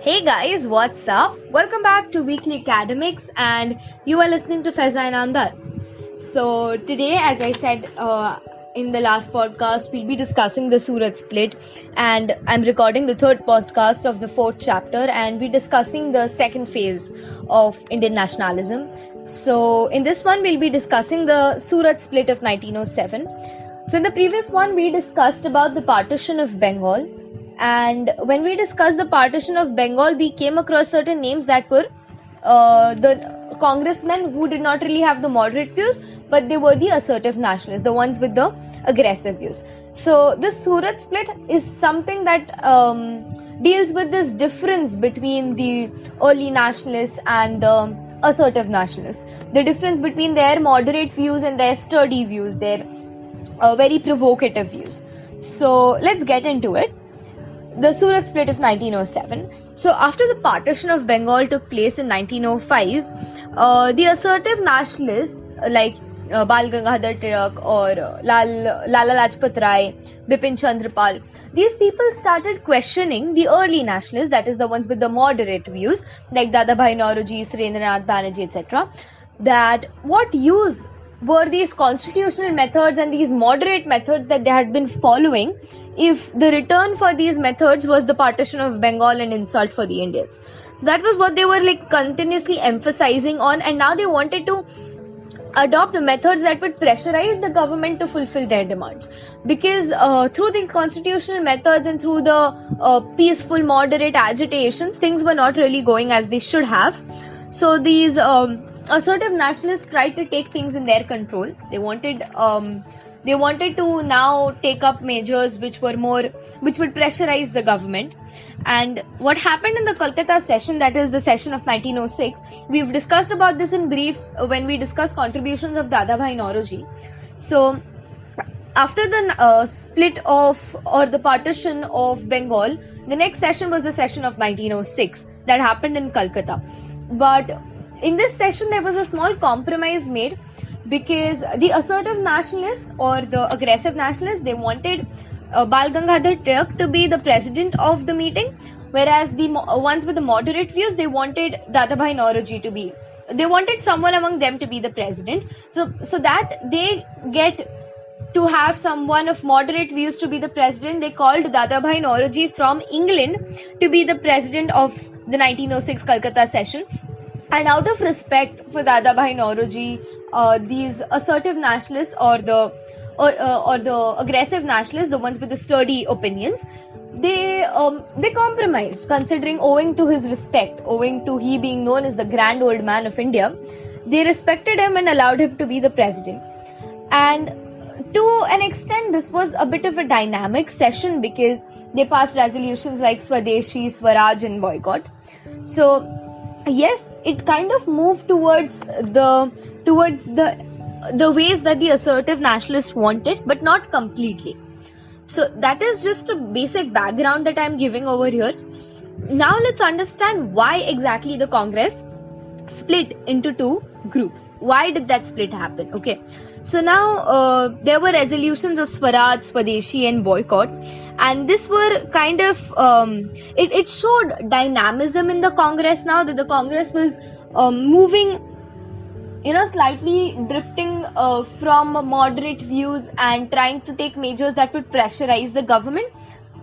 Hey guys, what's up? Welcome back to Weekly Academics, and you are listening to Faiza Inamdar. So today, as I said in the last podcast, we'll be discussing the Surat split, and I'm recording the third podcast of the fourth chapter, and we're discussing the second phase of Indian nationalism. So in this one, we'll be discussing the Surat split of 1907. So in the previous one, we discussed about the partition of Bengal. And when we discussed the partition of Bengal, we came across certain names that were the congressmen who did not really have the moderate views, but they were the assertive nationalists, the ones with the aggressive views. So this Surat split is something that deals with this difference between the early nationalists and the assertive nationalists. The difference between their moderate views and their sturdy views, their very provocative views. So let's get into it. The Surat split of 1907. So after the partition of Bengal took place in 1905, the assertive nationalists like Bal Gangadhar Tilak or Lala Lajpat Rai, Bipin Chandra Pal, these people started questioning the early nationalists, that is the ones with the moderate views like Dadabhai Naoroji, Surendranath Banerjee, etc. That what use were these constitutional methods and these moderate methods that they had been following if the return for these methods was the partition of Bengal and insult for the Indians. So that was what they were continuously emphasizing on, and now they wanted to adopt methods that would pressurize the government to fulfill their demands, because through the constitutional methods and through the peaceful moderate agitations, things were not really going as they should have. So these assertive nationalists tried to take things in their control. They wanted to now take up measures which would pressurize the government. And what happened in the Kolkata session, that is the session of 1906, we've discussed about this in brief when we discussed contributions of Dadabhai Naoroji. So after the split of or the partition of Bengal, the next session was the session of 1906 that happened in Calcutta. But in this session, there was a small compromise made, because the assertive nationalists or the aggressive nationalists, they wanted Bal Gangadhar Tilak to be the president of the meeting, whereas the ones with the moderate views, they wanted Dadabhai Naoroji to be. They wanted someone among them to be the president, so that they get to have someone of moderate views to be the president. They called Dadabhai Naoroji from England to be the president of the 1906 Calcutta session. And out of respect for Dadabhai Naoroji, these assertive nationalists or the aggressive nationalists, the ones with the sturdy opinions, they compromised, considering owing to his respect, owing to he being known as the grand old man of India. They respected him and allowed him to be the president. And to an extent, this was a bit of a dynamic session, because they passed resolutions like Swadeshi, Swaraj and boycott. So yes, it kind of moved towards the ways that the assertive nationalists wanted, but not completely. So that is just a basic background that I'm giving over here. Now let's understand why exactly the Congress split into two groups. Why did that split happen? Okay, so now there were resolutions of Swaraj, Swadeshi and boycott, and this were kind of it showed dynamism in the Congress, now that the Congress was moving, slightly drifting from moderate views and trying to take measures that would pressurize the government,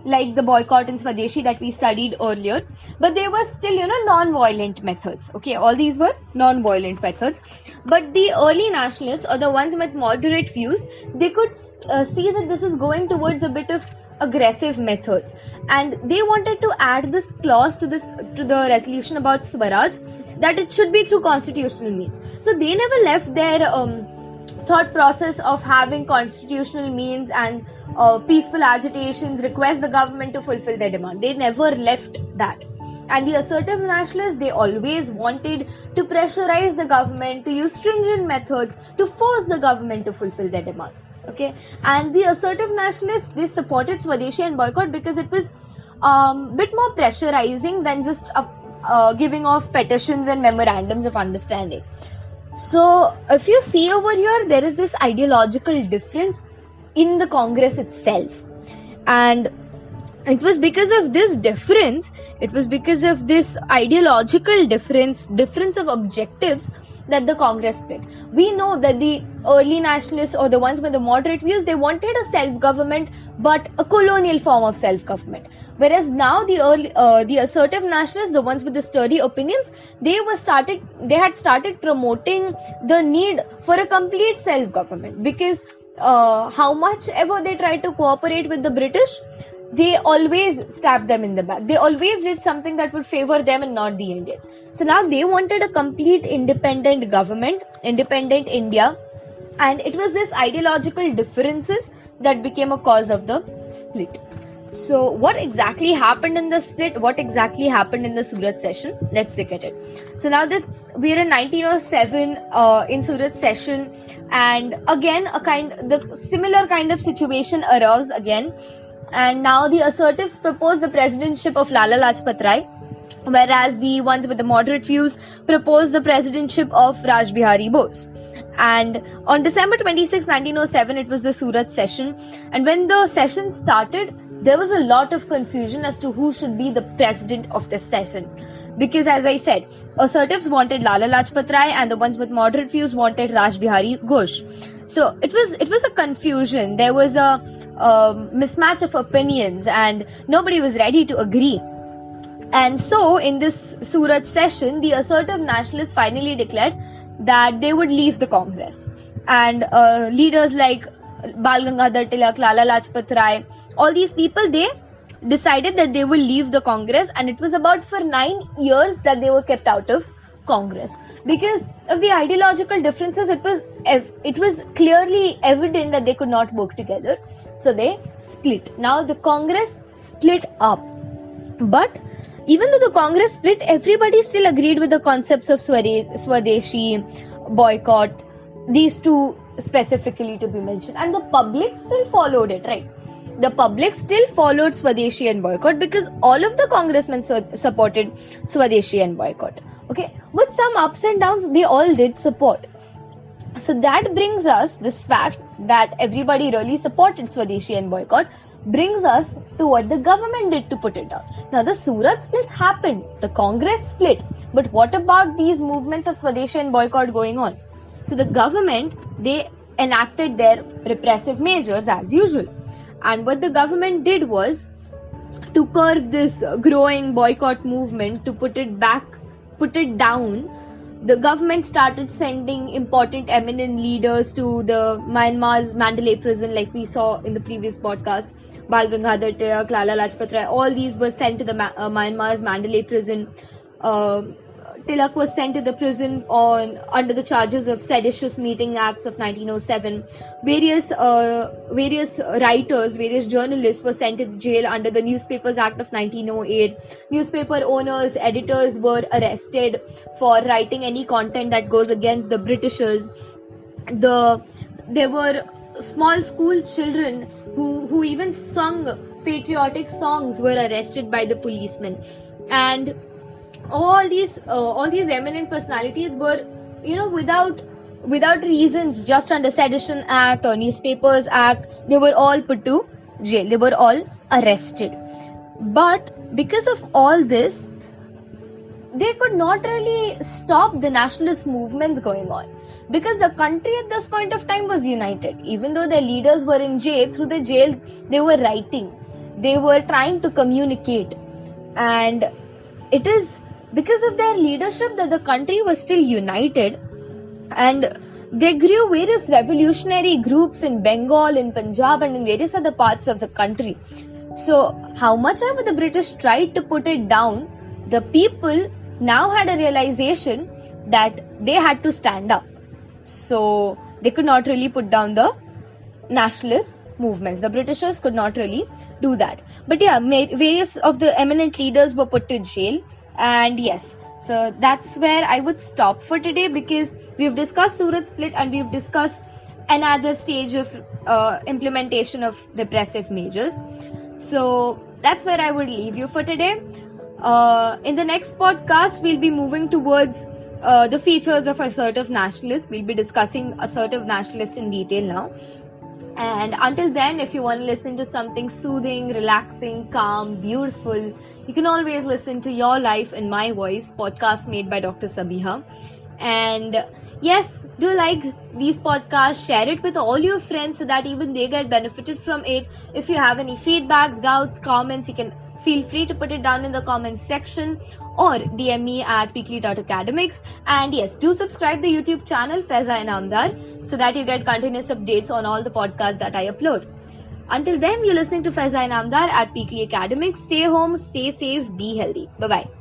like the boycott and Swadeshi that we studied earlier. But they were still, non-violent methods. Okay, all these were non-violent methods. But the early nationalists, or the ones with moderate views, they could see that this is going towards a bit of aggressive methods, and they wanted to add this clause to the resolution about Swaraj, that it should be through constitutional means. So they never left their thought process of having constitutional means and peaceful agitations, request the government to fulfill their demand. They never left that. And the assertive nationalists, they always wanted to pressurize the government, to use stringent methods to force the government to fulfill their demands. Okay, and the assertive nationalists, they supported Swadeshi and boycott because it was bit more pressurizing than just giving off petitions and memorandums of understanding. So if you see over here, there is this ideological difference in the Congress itself, and It was because of this difference, it was because of this ideological difference of objectives, that the Congress split. We know that the early nationalists, or the ones with the moderate views, they wanted a self-government, but a colonial form of self-government. Whereas now the assertive nationalists, the ones with the sturdy opinions, they had started promoting the need for a complete self-government, because how much ever they tried to cooperate with the British, they always stabbed them in the back. They always did something that would favor them and not the Indians. So now they wanted a complete independent government, independent India, and it was this ideological differences that became a cause of the split. So what exactly happened in the split? What exactly happened in the Surat session? Let's look at it. So now that we're in 1907 in Surat session, and again the similar kind of situation arose again. And now the assertives proposed the presidentship of Lala Lajpat Rai, whereas the ones with the moderate views proposed the presidentship of Raj Bihari Bose. And on December 26, 1907, it was the Surat session. And when the session started, there was a lot of confusion as to who should be the president of the session. Because as I said, assertives wanted Lala Lajpat Rai, and the ones with moderate views wanted Raj Bihari Bose. So it was a confusion. There was a mismatch of opinions, and nobody was ready to agree. And so in this Surat session, the assertive nationalists finally declared that they would leave the Congress. And leaders like Bal Gangadhar Tilak, Lala Lajpat Rai, all these people, they decided that they will leave the Congress. And it was about for 9 years that they were kept out of Congress because of the ideological differences. It was clearly evident that they could not work together, so they split. Now the Congress split up, but even though the Congress split, everybody still agreed with the concepts of Swadeshi, boycott, these two specifically to be mentioned, and the public still followed it, right? The public still followed Swadeshi and boycott because all of the congressmen supported Swadeshi and boycott. Okay, with some ups and downs, they all did support. So that brings us, this fact that everybody really supported Swadeshi and boycott, brings us to what the government did to put it down. Now the Surat split happened, the Congress split, but what about these movements of Swadeshi and boycott going on? So the government, they enacted their repressive measures as usual. And what the government did was to curb this growing boycott movement, to put it down. The government started sending important eminent leaders to the Myanmar's Mandalay prison, like we saw in the previous podcast. Bal Gangadhar Tilak, Lala Lajpat Rai, all these were sent to the Myanmar's Mandalay prison. Tilak was sent to the prison under the charges of seditious meeting acts of 1907. Various writers, various journalists were sent to the jail under the Newspapers Act of 1908. Newspaper owners, editors were arrested for writing any content that goes against the Britishers. There were small school children who even sung patriotic songs were arrested by the policemen. And all these eminent personalities were, without reasons, just under Sedition Act or Newspapers Act, they were all put to jail. They were all arrested. But because of all this, they could not really stop the nationalist movements going on, because the country at this point of time was united. Even though their leaders were in jail, through the jail they were writing, they were trying to communicate, and it is because of their leadership that the country was still united. And they grew various revolutionary groups in Bengal, in Punjab, and in various other parts of the country. So how much ever the British tried to put it down, the people now had a realization that they had to stand up. So they could not really put down the nationalist movements. The Britishers could not really do that. But yeah, various of the eminent leaders were put to jail. And yes, so that's where I would stop for today, because we've discussed Surat split and we've discussed another stage of implementation of repressive measures. So that's where I would leave you for today. In the next podcast, we'll be moving towards the features of assertive nationalists. We'll be discussing assertive nationalists in detail now. And until then, if you want to listen to something soothing, relaxing, calm, beautiful, you can always listen to Your Life in My Voice, podcast made by Dr. Sabiha. And yes, do like these podcasts, share it with all your friends so that even they get benefited from it. If you have any feedbacks, doubts, comments, you can feel free to put it down in the comments section or DM me at weekly.academics. And yes, do subscribe the YouTube channel Faiza Inamdar so that you get continuous updates on all the podcasts that I upload. Until then, you're listening to Faiza Inamdar at Weekly Academics. Stay home, stay safe, be healthy. Bye-bye.